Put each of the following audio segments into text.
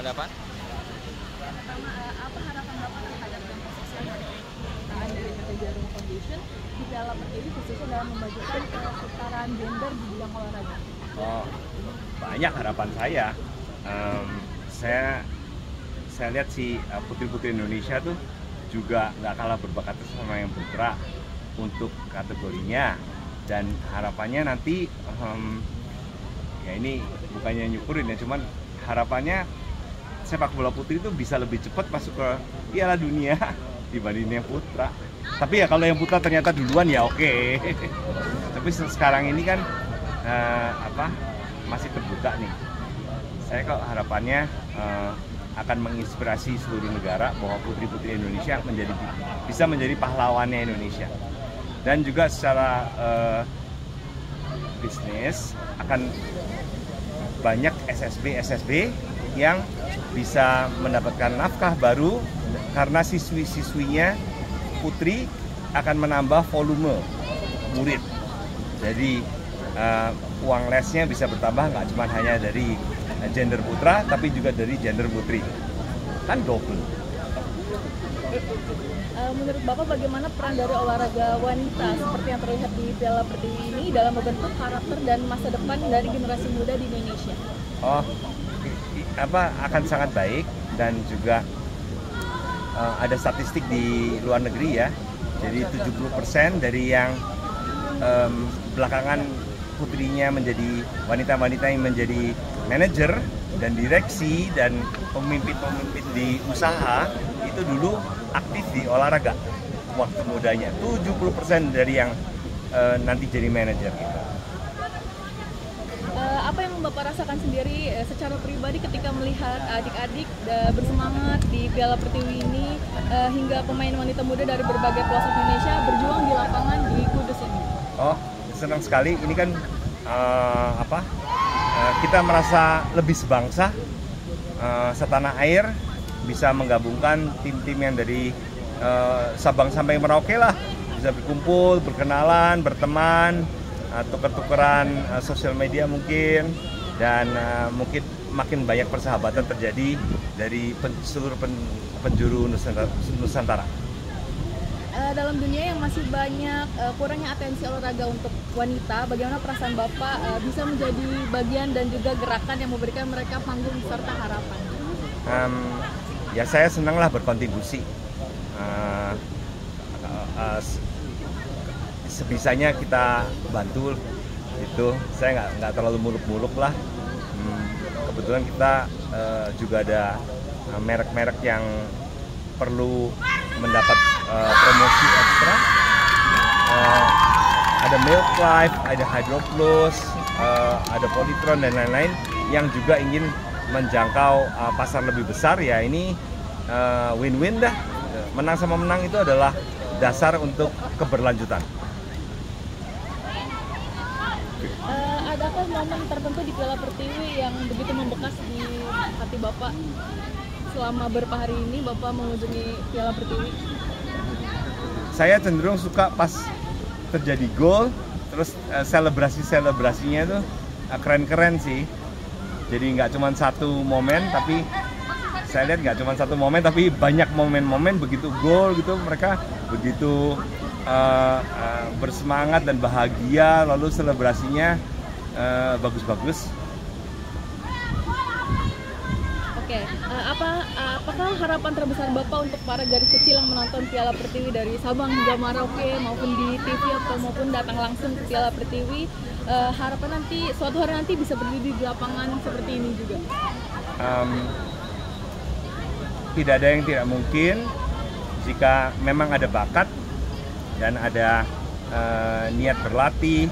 Ada apa? Pertama, apa harapan Bapak terhadap dampak sosial dari pemerintahan dari PT Jarum Foundation di Piala Pertiwi khususnya dalam memajukan kesetaraan gender di bidang olahraga? Oh, banyak harapan saya. Saya lihat si putri-putri Indonesia tuh juga nggak kalah berbakat sama yang putra untuk kategorinya, dan harapannya nanti ya ini bukannya nyukurin ya, cuman harapannya sepak bola putri itu bisa lebih cepat masuk ke Piala Dunia dibanding yang putra. Tapi ya kalau yang putra ternyata duluan ya oke. Tapi sekarang ini kan masih terbuka nih. Saya kok harapannya akan menginspirasi seluruh negara bahwa putri-putri Indonesia bisa menjadi pahlawannya Indonesia. Dan juga secara bisnis akan banyak SSB yang bisa mendapatkan nafkah baru karena siswi-siswinya putri akan menambah volume murid. Jadi uang lesnya bisa bertambah, nggak cuma hanya dari gender putra tapi juga dari gender putri, kan double. Menurut Bapak bagaimana peran dari olahraga wanita seperti yang terlihat di Piala Pertiwi ini dalam membentuk karakter dan masa depan dari generasi muda di Indonesia? Akan sangat baik, dan juga ada statistik di luar negeri ya. Jadi 70% dari yang belakangan putrinya menjadi wanita-wanita yang menjadi manajer dan direksi dan pemimpin-pemimpin di usaha itu dulu aktif di olahraga waktu mudanya. 70% dari yang nanti jadi manajer gitu. Apa yang Bapak rasakan sendiri secara pribadi ketika melihat adik-adik bersemangat di Piala Pertiwi ini hingga pemain wanita muda dari berbagai pelosok Indonesia berjuang di lapangan di Kudus ini? Oh, senang sekali. Ini kan kita merasa lebih sebangsa, setanah air, bisa menggabungkan tim-tim yang dari Sabang sampai Merauke lah, bisa berkumpul, berkenalan, berteman, tuker-tukeran sosial media mungkin, dan mungkin makin banyak persahabatan terjadi dari seluruh penjuru Nusantara. Dalam dunia yang masih banyak kurangnya atensi olahraga untuk wanita, bagaimana perasaan Bapak bisa menjadi bagian dan juga gerakan yang memberikan mereka panggung serta harapan? Ya saya senanglah berkontribusi. Sebisanya kita bantu itu. Saya nggak terlalu muluk-muluk lah. Kebetulan kita juga ada merek-merek yang perlu mendapat promosi ekstra. Ada Milk Life, ada Hydro Plus, ada Polytron dan lain-lain yang juga ingin menjangkau pasar lebih besar. Ya ini win-win dah. Menang sama menang itu adalah dasar untuk keberlanjutan. Adakah momen tertentu di Piala Pertiwi yang begitu membekas di hati Bapak selama beberapa hari ini Bapak mengunjungi Piala Pertiwi? Saya cenderung suka pas terjadi gol, terus selebrasinya tuh keren-keren sih. Jadi nggak cuma satu momen, tapi saya lihat nggak cuma satu momen, tapi banyak momen-momen begitu gol gitu, mereka begitu bersemangat dan bahagia, lalu selebrasinya bagus-bagus. Oke, apakah harapan terbesar Bapak untuk para gadis kecil yang menonton Piala Pertiwi dari Sabang hingga Merauke maupun di TV atau maupun datang langsung ke Piala Pertiwi, harapan nanti suatu hari nanti bisa berdiri di lapangan seperti ini juga? Tidak ada yang tidak mungkin jika memang ada bakat dan ada niat berlatih,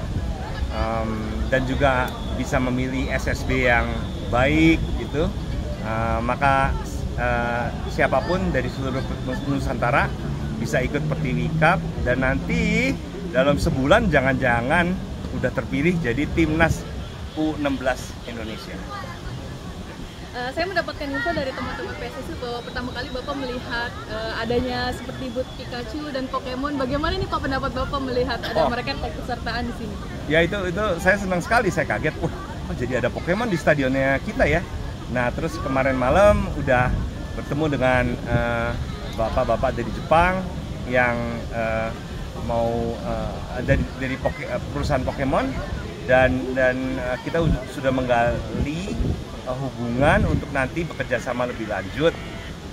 dan juga bisa memilih SSB yang baik gitu. Maka siapapun dari seluruh Nusantara bisa ikut Pertiwi Cup, dan nanti dalam sebulan jangan-jangan udah terpilih jadi timnas U16 Indonesia. Saya mendapatkan info dari teman-teman PSSI bahwa pertama kali Bapak melihat adanya seperti booth Pikachu dan Pokemon. Bagaimana nih Pak pendapat Bapak melihat ada mereka kesertaan di sini? Ya itu saya senang sekali, saya kaget. Jadi ada Pokemon di stadionnya kita ya. Nah terus kemarin malam udah bertemu dengan bapak-bapak dari Jepang yang mau dari perusahaan Pokemon, dan kita sudah menggali hubungan untuk nanti bekerja sama lebih lanjut.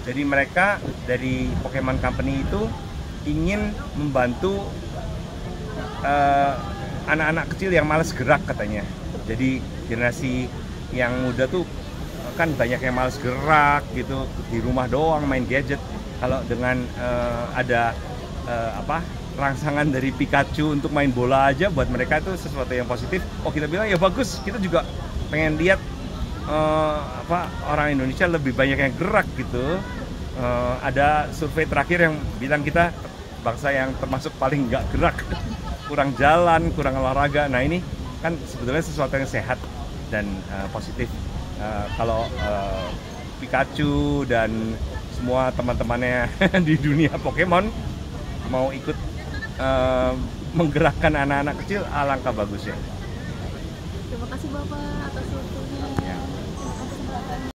Jadi mereka dari Pokemon Company itu ingin membantu anak-anak kecil yang malas gerak katanya. Jadi generasi yang muda tuh kan banyak yang malas gerak gitu, di rumah doang main gadget. Kalau dengan ada rangsangan dari Pikachu untuk main bola aja, buat mereka itu sesuatu yang positif. Oh, kita bilang ya bagus, kita juga pengen lihat orang Indonesia lebih banyak yang gerak gitu. Ada survei terakhir yang bilang kita bangsa yang termasuk paling nggak gerak, kurang jalan, kurang olahraga. Nah ini kan sebetulnya sesuatu yang sehat dan positif. Kalau Pikachu dan semua teman-temannya di dunia Pokemon mau ikut menggerakkan anak-anak kecil, alangkah bagusnya. Terima kasih Bapak atas waktunya.